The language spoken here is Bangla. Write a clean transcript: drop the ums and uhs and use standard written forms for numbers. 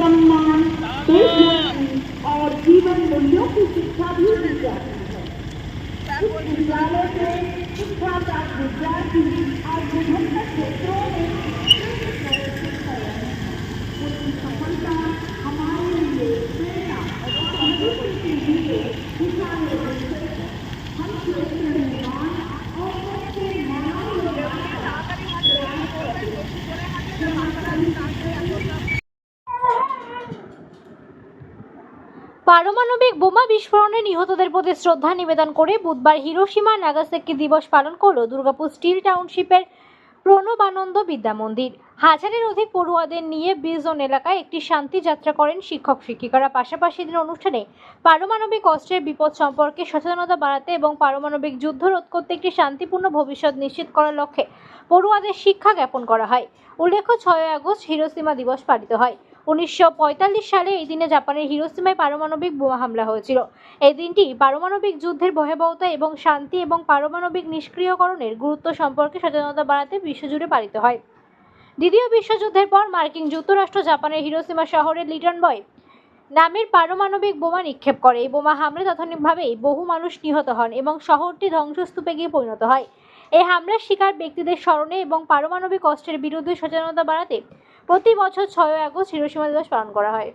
सम्मान, देशभक्ति और जीवन मूल्यों की शिक्षा भी दी जाती है। इस विद्यालय से शिक्षा प्राप्त विद्यार्थी आज विभिन्न क्षेत्रों में उनकी सफलता हमारे लिए प्रेरणा और भविष्य के लिए दिशा निर्देश है। हम क्षेत्र निर्माण और सबके मानव পারমাণবিক বোমা বিস্ফোরণে নিহতদের প্রতি শ্রদ্ধা নিবেদন করে বুধবার হিরোশিমা নাগাসাকি দিবস পালন করল দুর্গাপুর স্টিল টাউনশিপের প্রণবানন্দ বিদ্যা মন্দির। হাজারের অধিক পড়ুয়াদের নিয়ে বিজন এলাকায় একটি শান্তি যাত্রা করেন শিক্ষক শিক্ষিকারা। পাশাপাশি দিন অনুষ্ঠানে পারমাণবিক অস্ত্রের বিপদ সম্পর্কে সচেতনতা বাড়াতে এবং পারমাণবিক যুদ্ধ রোধ করতে একটি শান্তিপূর্ণ ভবিষ্যৎ নিশ্চিত করার লক্ষ্যে পড়ুয়াদের শিক্ষা জ্ঞাপন করা হয়। উল্লেখ্য, 6 আগস্ট হিরোশিমা দিবস পালিত হয়। 1945 সালে এই দিনে জাপানের হিরোশিমায় পারমাণবিক বোমা হামলা হয়েছিল। এই দিনটি পারমাণবিক যুদ্ধের ভয়াবহতা এবং শান্তি এবং পারমাণবিক নিষ্ক্রিয়করণের গুরুত্ব সম্পর্কে সচেতনতা বাড়াতে বিশ্বজুড়ে পালিত হয়। দ্বিতীয় বিশ্বযুদ্ধের পর মার্কিন যুক্তরাষ্ট্র জাপানের হিরোশিমা শহরে লিটন বয় নামের পারমাণবিক বোমা নিক্ষেপ করে। এই বোমা হামলায় তাৎক্ষণিকভাবেই বহু মানুষ নিহত হন এবং শহরটি ধ্বংসস্তূপে গিয়ে পরিণত হয়। এই হামলার শিকার ব্যক্তিদের স্মরণে এবং পারমাণবিক অস্ত্রের বিরুদ্ধে সচেতনতা বাড়াতে প্রতি বছর 6 আগস্ট হিরোশিমা দিবস পালন করা হয়।